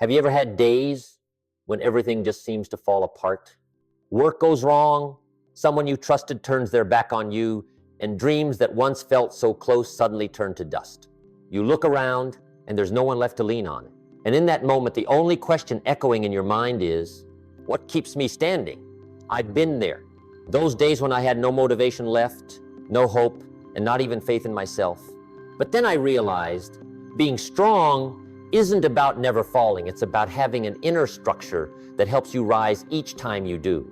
Have you ever had days when everything just seems to fall apart? Work goes wrong, someone you trusted turns their back on you, and dreams that once felt so close suddenly turn to dust. You look around, and there's no one left to lean on. And in that moment, the only question echoing in your mind is, what keeps me standing? I've been there. Those days when I had no motivation left, no hope, and not even faith in myself. But then I realized being strong isn't about never falling. It's about having an inner structure that helps you rise each time you do.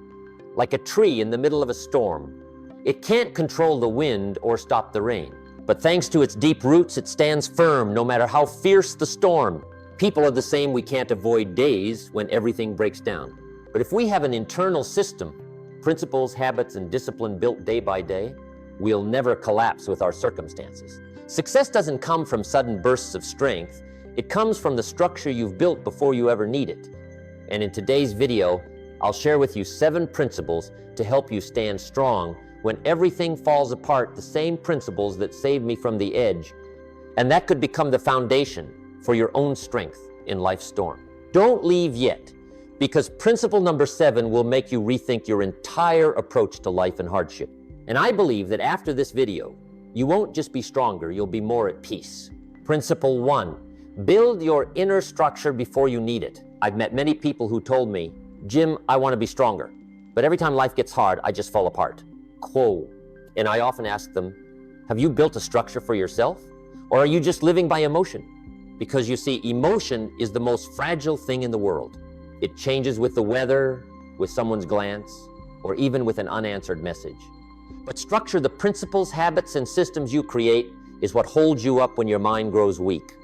Like a tree in the middle of a storm. It can't control the wind or stop the rain. But thanks to its deep roots, it stands firm no matter how fierce the storm. People are the same. We can't avoid days when everything breaks down. But if we have an internal system, principles, habits, and discipline built day by day, we'll never collapse with our circumstances. Success doesn't come from sudden bursts of strength. It comes from the structure you've built before you ever need it. And in today's video, I'll share with you 7 principles to help you stand strong when everything falls apart, the same principles that saved me from the edge. And that could become the foundation for your own strength in life's storm. Don't leave yet, because principle number 7 will make you rethink your entire approach to life and hardship. And I believe that after this video, you won't just be stronger, you'll be more at peace. Principle 1. Build your inner structure before you need it. I've met many people who told me, Jim, I want to be stronger, but every time life gets hard, I just fall apart. Whoa. And I often ask them, have you built a structure for yourself? Or are you just living by emotion? Because you see, emotion is the most fragile thing in the world. It changes with the weather, with someone's glance, or even with an unanswered message. But structure, the principles, habits, and systems you create, is what holds you up when your mind grows weak.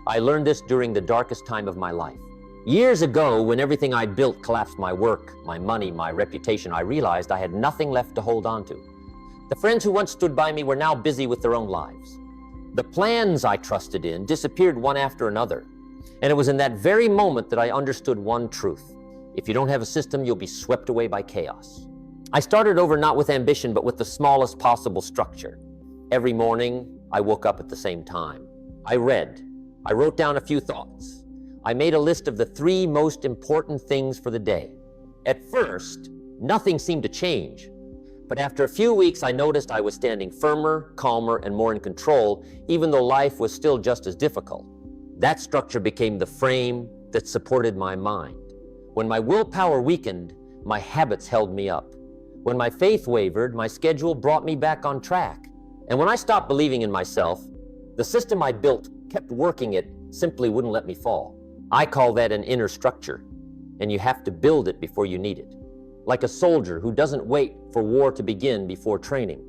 I learned this during the darkest time of my life. Years ago, when everything I built collapsed, my work, my money, my reputation, I realized I had nothing left to hold on to. The friends who once stood by me were now busy with their own lives. The plans I trusted in disappeared one after another. And it was in that very moment that I understood one truth. If you don't have a system, you'll be swept away by chaos. I started over not with ambition, but with the smallest possible structure. Every morning, I woke up at the same time. I read. I wrote down a few thoughts. I made a list of the 3 most important things for the day. At first, nothing seemed to change. But after a few weeks, I noticed I was standing firmer, calmer, and more in control, even though life was still just as difficult. That structure became the frame that supported my mind. When my willpower weakened, my habits held me up. When my faith wavered, my schedule brought me back on track. And when I stopped believing in myself, the system I built kept working. It simply wouldn't let me fall. I call that an inner structure, and you have to build it before you need it. Like a soldier who doesn't wait for war to begin before training.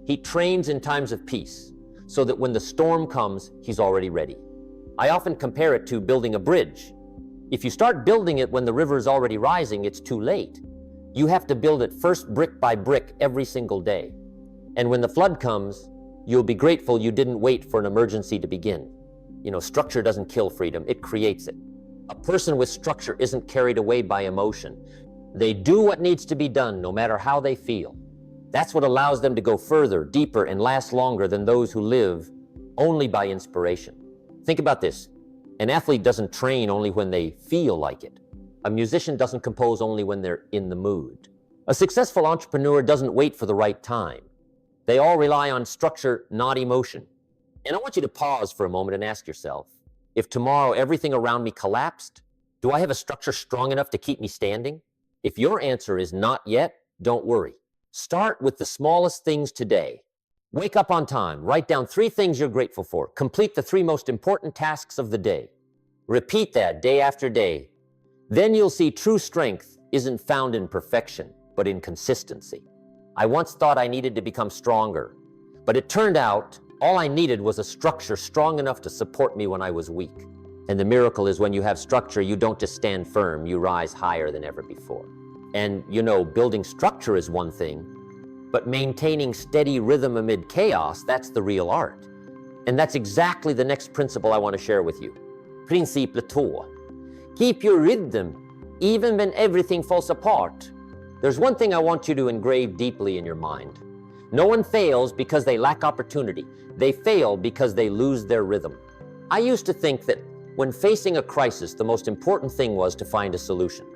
He trains in times of peace, so that when the storm comes, he's already ready. I often compare it to building a bridge. If you start building it when the river is already rising, it's too late. You have to build it first brick by brick every single day. And when the flood comes, you'll be grateful you didn't wait for an emergency to begin. You know, structure doesn't kill freedom, it creates it. A person with structure isn't carried away by emotion. They do what needs to be done, no matter how they feel. That's what allows them to go further, deeper, and last longer than those who live only by inspiration. Think about this. An athlete doesn't train only when they feel like it. A musician doesn't compose only when they're in the mood. A successful entrepreneur doesn't wait for the right time. They all rely on structure, not emotion. And I want you to pause for a moment and ask yourself, if tomorrow everything around me collapsed, do I have a structure strong enough to keep me standing? If your answer is not yet, don't worry. Start with the smallest things today. Wake up on time. Write down 3 things you're grateful for. Complete the 3 most important tasks of the day. Repeat that day after day. Then you'll see true strength isn't found in perfection, but in consistency. I once thought I needed to become stronger, but it turned out all I needed was a structure strong enough to support me when I was weak. And the miracle is when you have structure, you don't just stand firm, you rise higher than ever before. And you know, building structure is one thing, but maintaining steady rhythm amid chaos, that's the real art. And that's exactly the next principle I want to share with you. Principle 2. Keep your rhythm, even when everything falls apart. There's one thing I want you to engrave deeply in your mind. No one fails because they lack opportunity. They fail because they lose their rhythm. I used to think that When facing a crisis, the most important thing was to find a solution.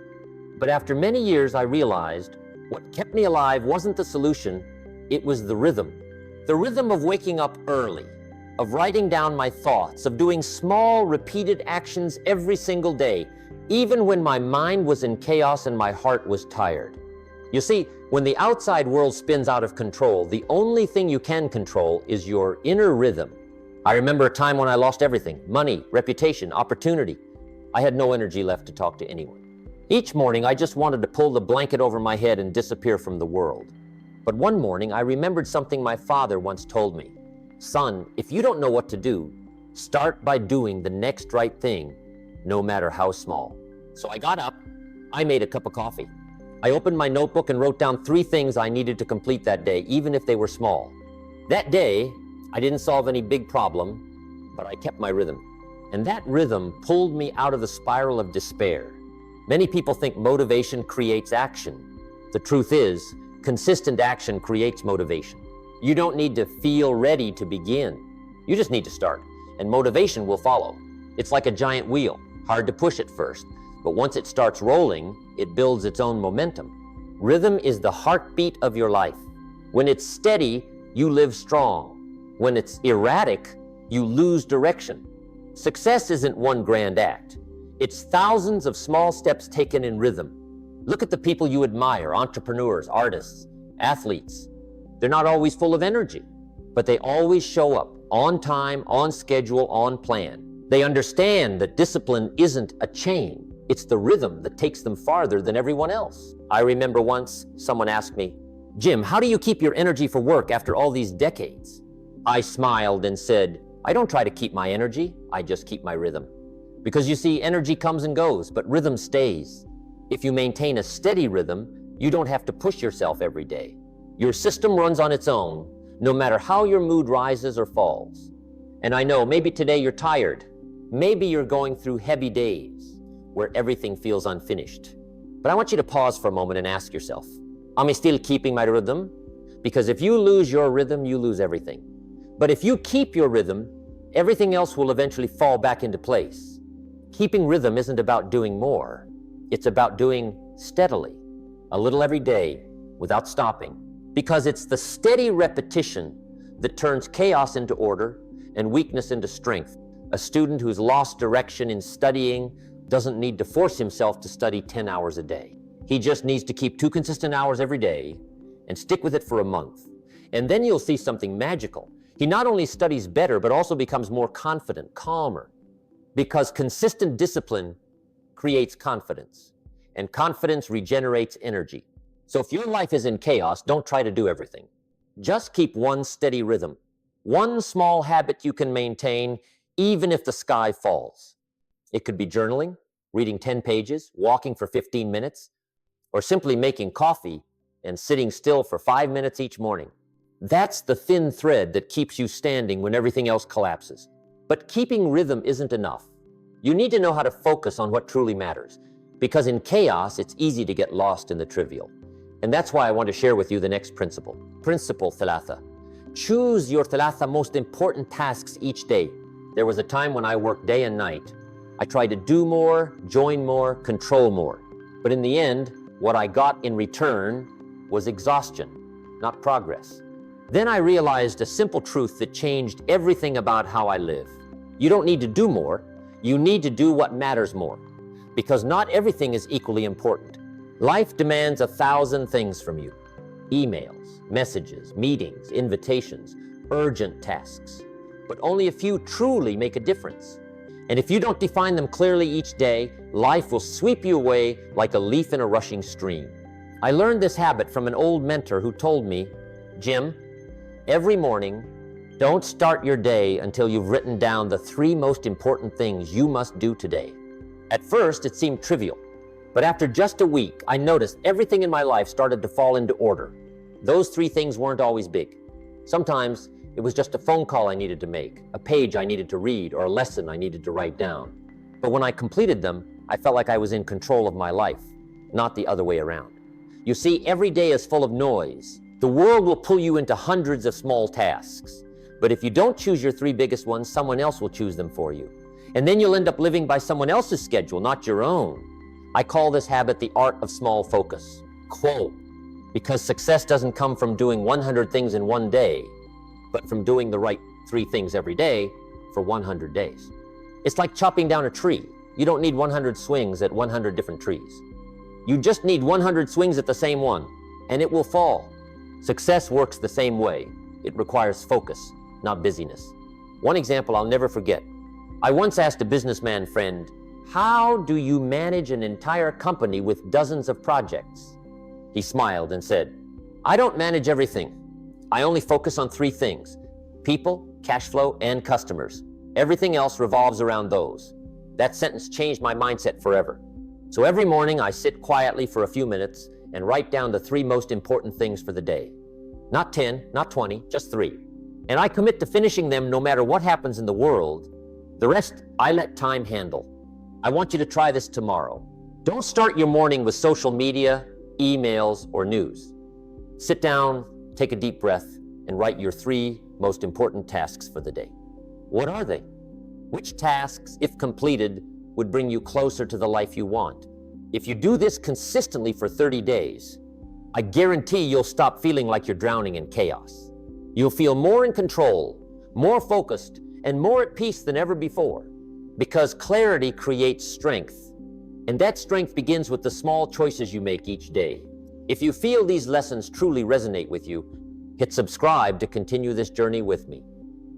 But after many years, I realized what kept me alive wasn't the solution, it was the rhythm. The rhythm of waking up early, of writing down my thoughts, of doing small, repeated actions every single day, even when my mind was in chaos and my heart was tired. You see, when the outside world spins out of control, the only thing you can control is your inner rhythm. I remember a time when I lost everything: money, reputation, opportunity. I had no energy left to talk to anyone. Each morning, I just wanted to pull the blanket over my head and disappear from the world. But one morning, I remembered something my father once told me. Son, if you don't know what to do, start by doing the next right thing, no matter how small. So I got up, I made a cup of coffee. I opened my notebook and wrote down 3 things I needed to complete that day, even if they were small. That day, I didn't solve any big problem, but I kept my rhythm. And that rhythm pulled me out of the spiral of despair. Many people think motivation creates action. The truth is, consistent action creates motivation. You don't need to feel ready to begin. You just need to start, and motivation will follow. It's like a giant wheel, hard to push at first, but once it starts rolling, it builds its own momentum. Rhythm is the heartbeat of your life. When it's steady, you live strong. When it's erratic, you lose direction. Success isn't one grand act. It's thousands of small steps taken in rhythm. Look at the people you admire: entrepreneurs, artists, athletes. They're not always full of energy, but they always show up on time, on schedule, on plan. They understand that discipline isn't a chain. It's the rhythm that takes them farther than everyone else. I remember once someone asked me, Jim, how do you keep your energy for work after all these decades? I smiled and said, I don't try to keep my energy, I just keep my rhythm. Because you see, energy comes and goes, but rhythm stays. If you maintain a steady rhythm, you don't have to push yourself every day. Your system runs on its own, no matter how your mood rises or falls. And I know maybe today you're tired. Maybe you're going through heavy days where everything feels unfinished. But I want you to pause for a moment and ask yourself, am I still keeping my rhythm? Because if you lose your rhythm, you lose everything. But if you keep your rhythm, everything else will eventually fall back into place. Keeping rhythm isn't about doing more. It's about doing steadily, a little every day, without stopping. Because it's the steady repetition that turns chaos into order and weakness into strength. A student who's lost direction in studying doesn't need to force himself to study 10 hours a day. He just needs to keep 2 consistent hours every day and stick with it for a month. And then you'll see something magical. He not only studies better, but also becomes more confident, calmer. Because consistent discipline creates confidence, and confidence regenerates energy. So if your life is in chaos, don't try to do everything. Just keep one steady rhythm, one small habit you can maintain, even if the sky falls. It could be journaling, reading 10 pages, walking for 15 minutes, or simply making coffee and sitting still for 5 minutes each morning. That's the thin thread that keeps you standing when everything else collapses. But keeping rhythm isn't enough. You need to know how to focus on what truly matters, because in chaos, it's easy to get lost in the trivial. And that's why I want to share with you the next principle. Principle thalatha. Choose your thalatha most important tasks each day. There was a time when I worked day and night. I tried to do more, join more, control more. But in the end, what I got in return was exhaustion, not progress. Then I realized a simple truth that changed everything about how I live. You don't need to do more. You need to do what matters more. Because not everything is equally important. Life demands 1,000 things from you. Emails, messages, meetings, invitations, urgent tasks. But only a few truly make a difference. And if you don't define them clearly each day, life will sweep you away like a leaf in a rushing stream. I learned this habit from an old mentor who told me, Jim, every morning, don't start your day until you've written down the 3 most important things you must do today. At first, it seemed trivial. But after just a week, I noticed everything in my life started to fall into order. Those 3 things weren't always big. Sometimes it was just a phone call I needed to make, a page I needed to read, or a lesson I needed to write down. But when I completed them, I felt like I was in control of my life, not the other way around. You see, every day is full of noise. The world will pull you into hundreds of small tasks. But if you don't choose your 3 biggest ones, someone else will choose them for you. And then you'll end up living by someone else's schedule, not your own. I call this habit the art of small focus. Quote, because success doesn't come from doing 100 things in one day, but from doing the right 3 things every day for 100 days. It's like chopping down a tree. You don't need 100 swings at 100 different trees. You just need 100 swings at the same one, and it will fall. Success works the same way. It requires focus, not busyness. One example I'll never forget. I once asked a businessman friend, how do you manage an entire company with dozens of projects? He smiled and said, I don't manage everything. I only focus on 3 things: people, cash flow, and customers. Everything else revolves around those. That sentence changed my mindset forever. So every morning I sit quietly for a few minutes and write down the 3 most important things for the day. Not 10, not 20, just 3. And I commit to finishing them no matter what happens in the world. The rest, I let time handle. I want you to try this tomorrow. Don't start your morning with social media, emails, or news. Sit down, take a deep breath, and write your 3 most important tasks for the day. What are they? Which tasks, if completed, would bring you closer to the life you want? If you do this consistently for 30 days, I guarantee you'll stop feeling like you're drowning in chaos. You'll feel more in control, more focused, and more at peace than ever before, because clarity creates strength, and that strength begins with the small choices you make each day. If you feel these lessons truly resonate with you, hit subscribe to continue this journey with me,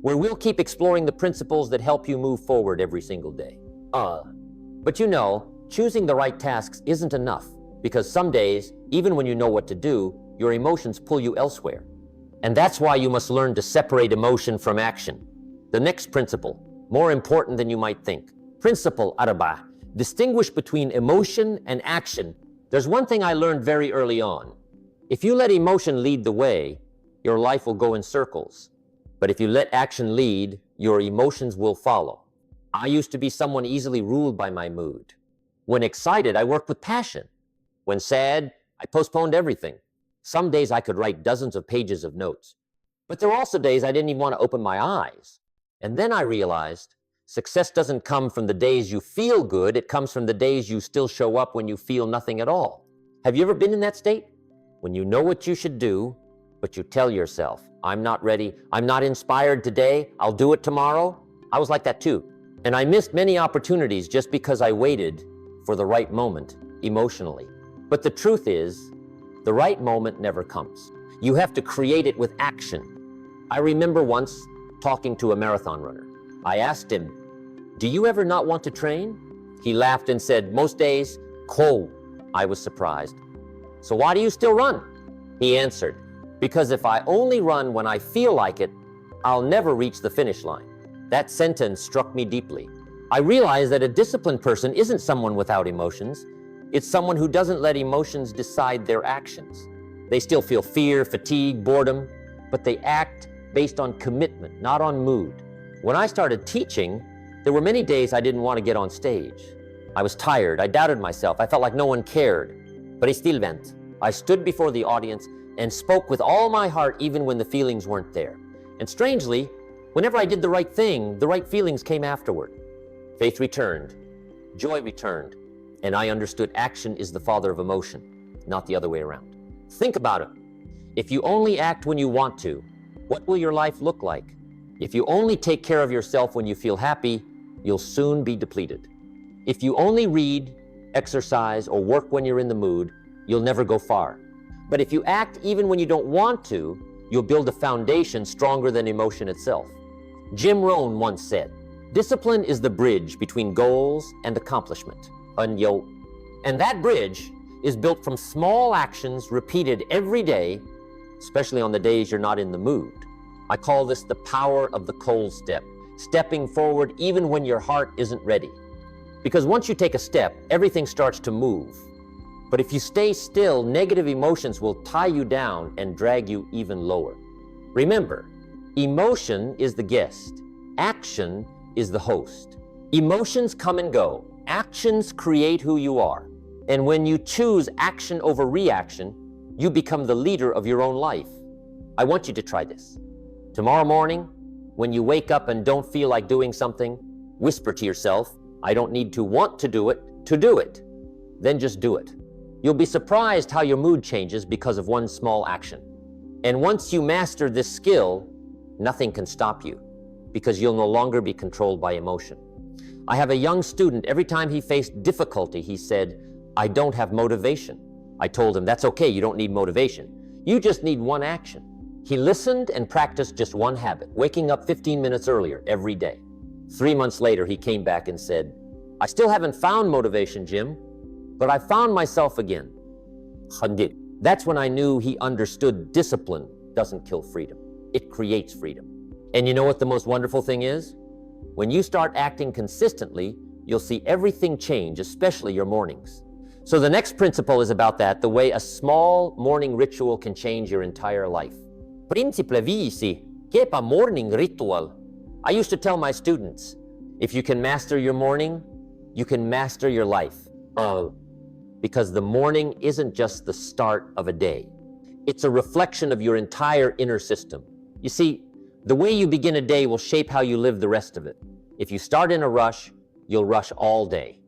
where we'll keep exploring the principles that help you move forward every single day. But you know, choosing the right tasks isn't enough, because some days, even when you know what to do, your emotions pull you elsewhere. And that's why you must learn to separate emotion from action. The next principle, more important than you might think. Principle arba, distinguish between emotion and action. There's one thing I learned very early on. If you let emotion lead the way, your life will go in circles. But if you let action lead, your emotions will follow. I used to be someone easily ruled by my mood. When excited, I worked with passion. When sad, I postponed everything. Some days I could write dozens of pages of notes. But there were also days I didn't even want to open my eyes. And then I realized success doesn't come from the days you feel good, it comes from the days you still show up when you feel nothing at all. Have you ever been in that state? When you know what you should do, but you tell yourself, I'm not ready, I'm not inspired today, I'll do it tomorrow. I was like that too. And I missed many opportunities just because I waited for the right moment emotionally. But the truth is, the right moment never comes. You have to create it with action. I remember once talking to a marathon runner. I asked him, do you ever not want to train? He laughed and said, most days, cold. I was surprised. So why do you still run? He answered, because if I only run when I feel like it, I'll never reach the finish line. That sentence struck me deeply. I realized that a disciplined person isn't someone without emotions. It's someone who doesn't let emotions decide their actions. They still feel fear, fatigue, boredom, but they act based on commitment, not on mood. When I started teaching, there were many days I didn't want to get on stage. I was tired, I doubted myself, I felt like no one cared. But I still went. I stood before the audience and spoke with all my heart even when the feelings weren't there. And strangely, whenever I did the right thing, the right feelings came afterward. Faith returned, joy returned, and I understood action is the father of emotion, not the other way around. Think about it. If you only act when you want to, what will your life look like? If you only take care of yourself when you feel happy, you'll soon be depleted. If you only read, exercise, or work when you're in the mood, you'll never go far. But if you act even when you don't want to, you'll build a foundation stronger than emotion itself. Jim Rohn once said, discipline is the bridge between goals and accomplishment. And that bridge is built from small actions repeated every day, especially on the days you're not in the mood. I call this the power of the cold step, stepping forward even when your heart isn't ready. Because once you take a step, everything starts to move. But if you stay still, negative emotions will tie you down and drag you even lower. Remember, emotion is the guest, action is the host. Emotions come and go, actions create who you are. And when you choose action over reaction, you become the leader of your own life. I want you to try this. Tomorrow morning, when you wake up and don't feel like doing something, Whisper to yourself, I don't need to want to do it to do it. Then just do it. You'll be surprised how your mood changes because of one small action. And once you master this skill, nothing can stop you because you'll no longer be controlled by emotion. I have a young student, every time he faced difficulty, he said, I don't have motivation. I told him, that's okay, you don't need motivation. You just need one action. He listened and practiced just one habit, waking up 15 minutes earlier every day. 3 months later, he came back and said, I still haven't found motivation, Jim, but I found myself again. That's when I knew he understood discipline doesn't kill freedom. It creates freedom. And you know what the most wonderful thing is? When you start acting consistently, you'll see everything change, especially your mornings. So the next principle is about that, the way a small morning ritual can change your entire life. Principle vici, che pa morning ritual. I used to tell my students, if you can master your morning, you can master your life. Because the morning isn't just the start of a day. It's a reflection of your entire inner system. You see, the way you begin a day will shape how you live the rest of it. If you start in a rush, you'll rush all day.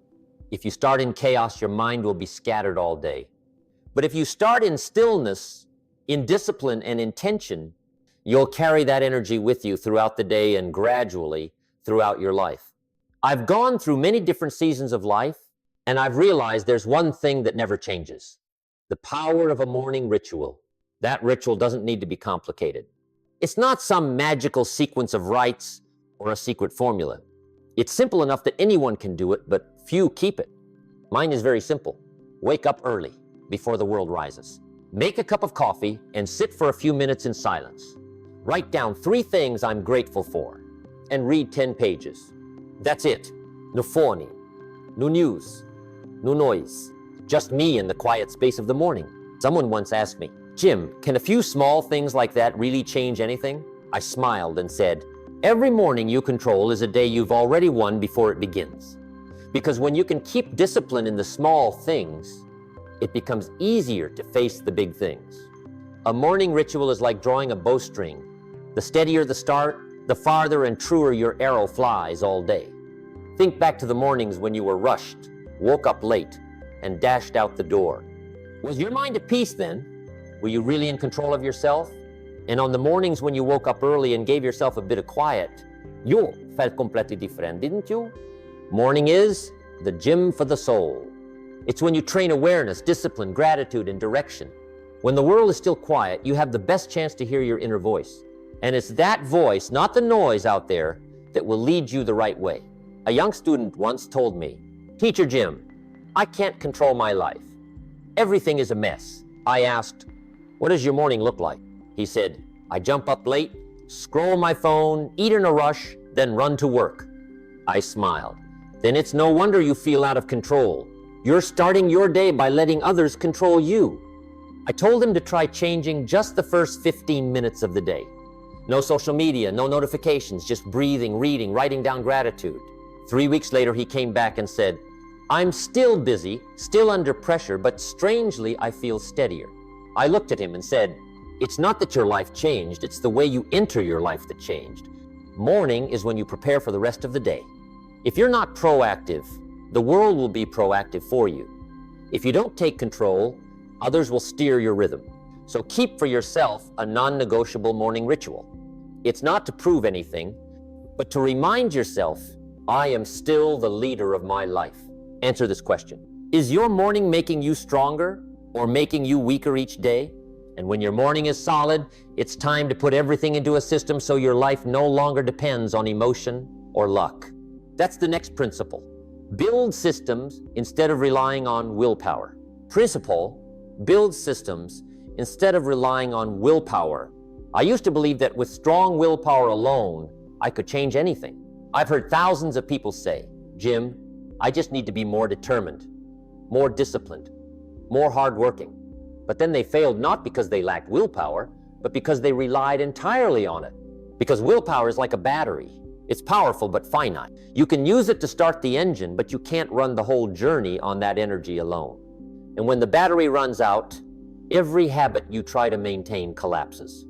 If you start in chaos, your mind will be scattered all day. But if you start in stillness, in discipline and intention, you'll carry that energy with you throughout the day and gradually throughout your life. I've gone through many different seasons of life, and I've realized there's one thing that never changes: the power of a morning ritual. That ritual doesn't need to be complicated. It's not some magical sequence of rites or a secret formula. It's simple enough that anyone can do it, but few keep it. Mine is very simple. Wake up early, before the world rises. Make a cup of coffee and sit for a few minutes in silence. Write down 3 things I'm grateful for and read 10 pages. That's it. No phone, no news, no noise. Just me in the quiet space of the morning. Someone once asked me, Jim, can a few small things like that really change anything? I smiled and said, every morning you control is a day you've already won before it begins. Because when you can keep discipline in the small things, it becomes easier to face the big things. A morning ritual is like drawing a bowstring. The steadier the start, the farther and truer your arrow flies all day. Think back to the mornings when you were rushed, woke up late, and dashed out the door. Was your mind at peace then? Were you really in control of yourself? And on the mornings when you woke up early and gave yourself a bit of quiet, you felt completely different, didn't you? Morning is the gym for the soul. It's when you train awareness, discipline, gratitude, and direction. When the world is still quiet, you have the best chance to hear your inner voice. And it's that voice, not the noise out there, that will lead you the right way. A young student once told me, Teacher Jim, I can't control my life. Everything is a mess. I asked, what does your morning look like? He said, I jump up late, scroll my phone, eat in a rush, then run to work. I smiled. Then it's no wonder you feel out of control. You're starting your day by letting others control you. I told him to try changing just the first 15 minutes of the day. No social media, no notifications, just breathing, reading, writing down gratitude. 3 weeks later, he came back and said, I'm still busy, still under pressure, but strangely, I feel steadier. I looked at him and said, it's not that your life changed, it's the way you enter your life that changed. Morning is when you prepare for the rest of the day. If you're not proactive, the world will be proactive for you. If you don't take control, others will steer your rhythm. So keep for yourself a non-negotiable morning ritual. It's not to prove anything, but to remind yourself, I am still the leader of my life. Answer this question. Is your morning making you stronger or making you weaker each day? And when your morning is solid, it's time to put everything into a system so your life no longer depends on emotion or luck. That's the next principle. Build systems instead of relying on willpower. Principle, build systems instead of relying on willpower. I used to believe that with strong willpower alone, I could change anything. I've heard thousands of people say, Jim, I just need to be more determined, more disciplined, more hardworking. But then they failed not because they lacked willpower, but because they relied entirely on it. Because willpower is like a battery. It's powerful but finite. You can use it to start the engine, but you can't run the whole journey on that energy alone. And when the battery runs out, every habit you try to maintain collapses.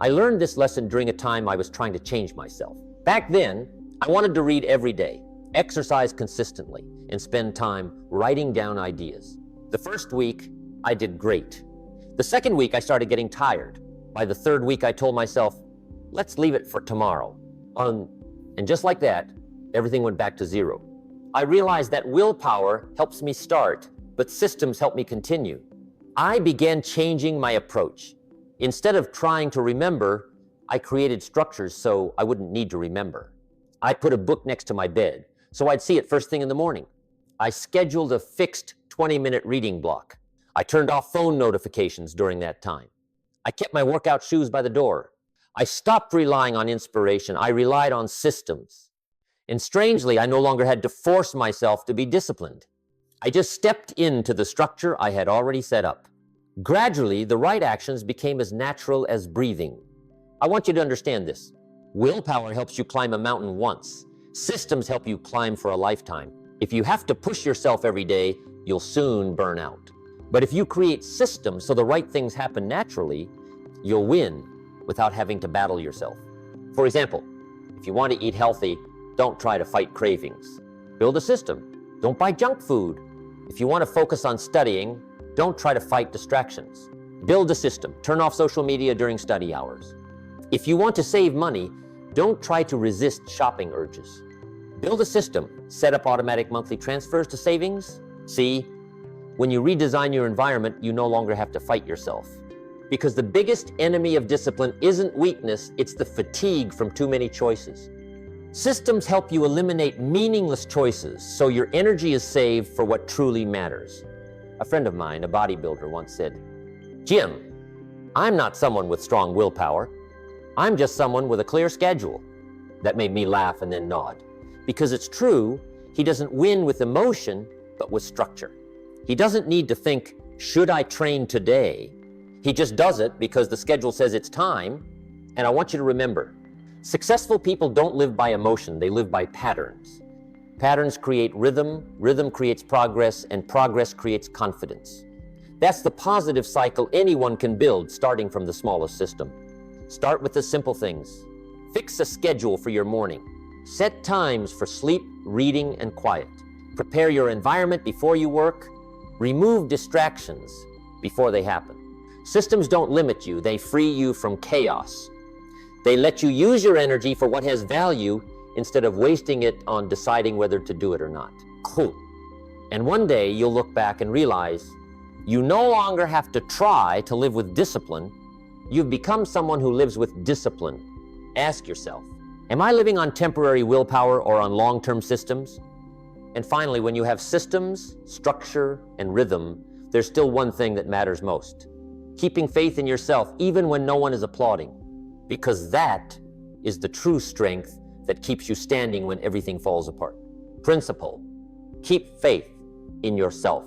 I learned this lesson during a time I was trying to change myself. Back then, I wanted to read every day, exercise consistently, and spend time writing down ideas. The first week, I did great. The second week, I started getting tired. By the third week, I told myself, let's leave it for tomorrow. And just like that, everything went back to zero. I realized that willpower helps me start, but systems help me continue. I began changing my approach. Instead of trying to remember, I created structures so I wouldn't need to remember. I put a book next to my bed, so I'd see it first thing in the morning. I scheduled a fixed 20-minute reading block. I turned off phone notifications during that time. I kept my workout shoes by the door. I stopped relying on inspiration. I relied on systems. And strangely, I no longer had to force myself to be disciplined. I just stepped into the structure I had already set up. Gradually, the right actions became as natural as breathing. I want you to understand this. Willpower helps you climb a mountain once. Systems help you climb for a lifetime. If you have to push yourself every day, you'll soon burn out. But if you create systems so the right things happen naturally, you'll win without having to battle yourself. For example, if you want to eat healthy, don't try to fight cravings. Build a system. Don't buy junk food. If you want to focus on studying, don't try to fight distractions. Build a system. Turn off social media during study hours. If you want to save money, don't try to resist shopping urges. Build a system. Set up automatic monthly transfers to savings. See, when you redesign your environment, you no longer have to fight yourself. Because the biggest enemy of discipline isn't weakness, it's the fatigue from too many choices. Systems help you eliminate meaningless choices so your energy is saved for what truly matters. A friend of mine, a bodybuilder, once said, "Jim, I'm not someone with strong willpower. I'm just someone with a clear schedule." That made me laugh and then nod. Because it's true, he doesn't win with emotion, but with structure. He doesn't need to think, should I train today? He just does it because the schedule says it's time. And I want you to remember, successful people don't live by emotion, they live by patterns. Patterns create rhythm, rhythm creates progress, and progress creates confidence. That's the positive cycle anyone can build, starting from the smallest system. Start with the simple things. Fix a schedule for your morning. Set times for sleep, reading, and quiet. Prepare your environment before you work. Remove distractions before they happen. Systems don't limit you, they free you from chaos. They let you use your energy for what has value instead of wasting it on deciding whether to do it or not. Cool. And one day you'll look back and realize you no longer have to try to live with discipline. You've become someone who lives with discipline. Ask yourself, am I living on temporary willpower or on long-term systems? And finally, when you have systems, structure, and rhythm, there's still one thing that matters most. Keeping faith in yourself even when no one is applauding. Because that is the true strength that keeps you standing when everything falls apart. Principle: keep faith in yourself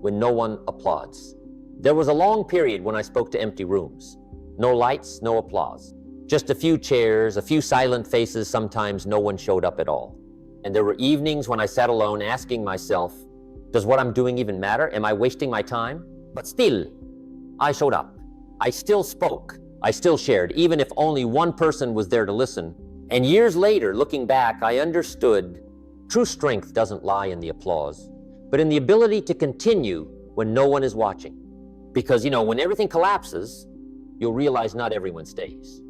when no one applauds. There was a long period when I spoke to empty rooms. No lights, no applause. Just a few chairs, a few silent faces, sometimes no one showed up at all. And there were evenings when I sat alone asking myself, does what I'm doing even matter? Am I wasting my time? But still, I showed up. I still spoke. I still shared, even if only one person was there to listen. And years later, looking back, I understood true strength doesn't lie in the applause, but in the ability to continue when no one is watching. Because, when everything collapses, you'll realize not everyone stays.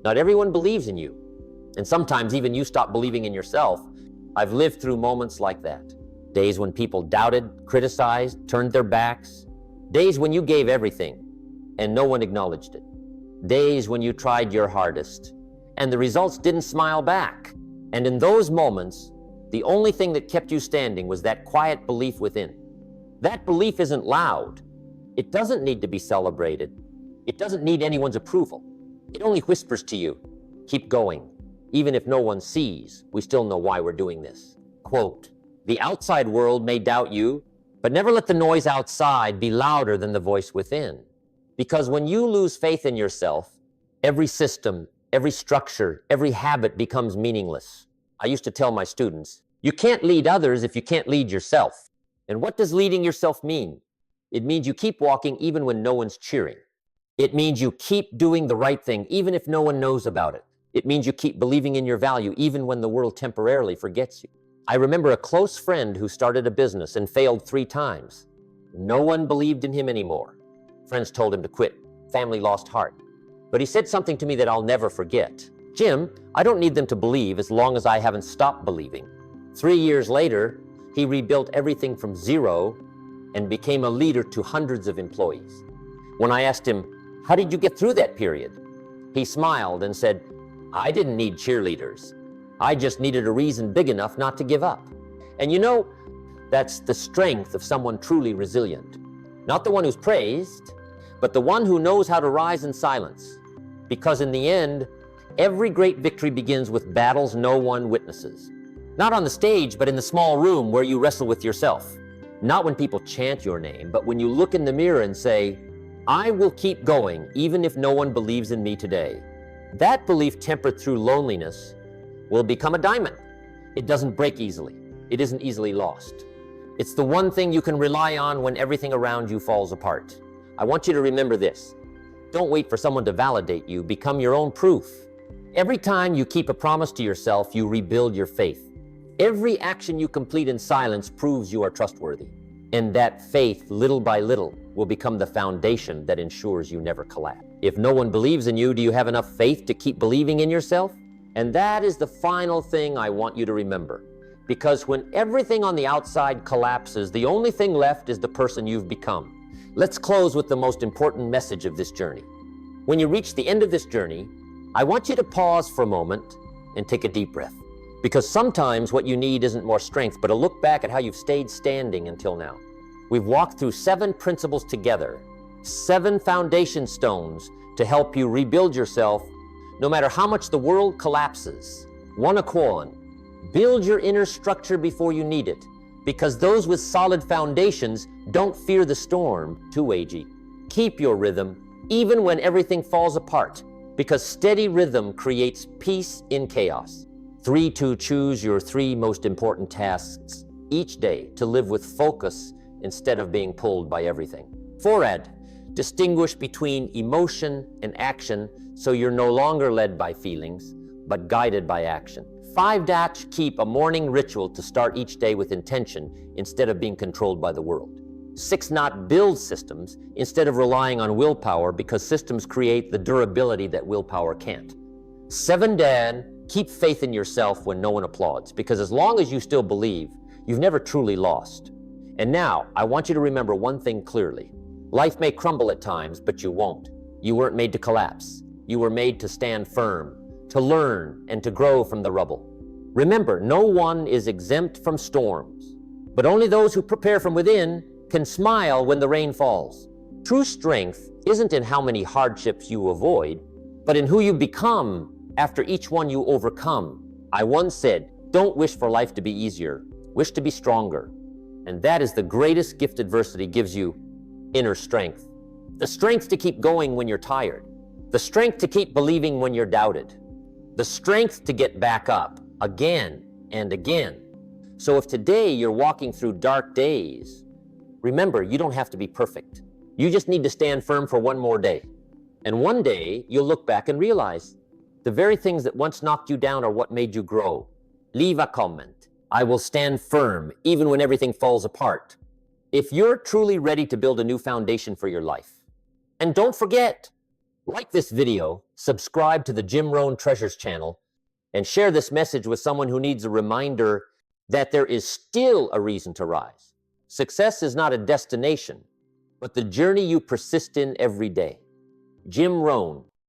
Not everyone believes in you. And sometimes even you stop believing in yourself. I've lived through moments like that. Days when people doubted, criticized, turned their backs. Days when you gave everything and no one acknowledged it. Days when you tried your hardest and the results didn't smile back. And in those moments, the only thing that kept you standing was that quiet belief within. That belief isn't loud. It doesn't need to be celebrated. It doesn't need anyone's approval. It only whispers to you, keep going. Even if no one sees, we still know why we're doing this. Quote, the outside world may doubt you, but never let the noise outside be louder than the voice within. Because when you lose faith in yourself, every system, every structure, every habit becomes meaningless. I used to tell my students, you can't lead others if you can't lead yourself. And what does leading yourself mean? It means you keep walking even when no one's cheering. It means you keep doing the right thing even if no one knows about it. It means you keep believing in your value even when the world temporarily forgets you. I remember a close friend who started a business and failed 3 times. No one believed in him anymore. Friends told him to quit. Family lost heart. But he said something to me that I'll never forget. "Jim, I don't need them to believe as long as I haven't stopped believing." 3 years later, he rebuilt everything from zero and became a leader to hundreds of employees. When I asked him, "How did you get through that period?" he smiled and said, "I didn't need cheerleaders. I just needed a reason big enough not to give up." And you know, that's the strength of someone truly resilient. Not the one who's praised, but the one who knows how to rise in silence. Because in the end, every great victory begins with battles no one witnesses. Not on the stage, but in the small room where you wrestle with yourself. Not when people chant your name, but when you look in the mirror and say, "I will keep going even if no one believes in me today." That belief, tempered through loneliness, will become a diamond. It doesn't break easily. It isn't easily lost. It's the one thing you can rely on when everything around you falls apart. I want you to remember this. Don't wait for someone to validate you. Become your own proof. Every time you keep a promise to yourself, you rebuild your faith. Every action you complete in silence proves you are trustworthy. And that faith, little by little, will become the foundation that ensures you never collapse. If no one believes in you, do you have enough faith to keep believing in yourself? And that is the final thing I want you to remember. Because when everything on the outside collapses, the only thing left is the person you've become. Let's close with the most important message of this journey. When you reach the end of this journey, I want you to pause for a moment and take a deep breath. Because sometimes what you need isn't more strength, but a look back at how you've stayed standing until now. We've walked through 7 principles together, 7 foundation stones to help you rebuild yourself no matter how much the world collapses. 1 Aquan, build your inner structure before you need it, because those with solid foundations don't fear the storm. 2 Ag, keep your rhythm even when everything falls apart, because steady rhythm creates peace in chaos. 3 to choose your 3 most important tasks each day to live with focus instead of being pulled by everything. 4 Ad, distinguish between emotion and action so you're no longer led by feelings, but guided by action. 5 Dash, keep a morning ritual to start each day with intention instead of being controlled by the world. 6 Not, build systems instead of relying on willpower, because systems create the durability that willpower can't. 7 Dan, keep faith in yourself when no one applauds, because as long as you still believe, you've never truly lost. And now, I want you to remember one thing clearly. Life may crumble at times, but you won't. You weren't made to collapse. You were made to stand firm, to learn, and to grow from the rubble. Remember, no one is exempt from storms, but only those who prepare from within can smile when the rain falls. True strength isn't in how many hardships you avoid, but in who you become after each one you overcome. I once said, don't wish for life to be easier, wish to be stronger. And that is the greatest gift adversity gives you: inner strength. The strength to keep going when you're tired. The strength to keep believing when you're doubted. The strength to get back up again and again. So if today you're walking through dark days, remember, you don't have to be perfect. You just need to stand firm for one more day. And one day you'll look back and realize the very things that once knocked you down are what made you grow. Leave a comment. I will stand firm even when everything falls apart. If you're truly ready to build a new foundation for your life. And don't forget, like this video, subscribe to the Jim Rohn Treasures channel, and share this message with someone who needs a reminder that there is still a reason to rise. Success is not a destination, but the journey you persist in every day. Jim Rohn,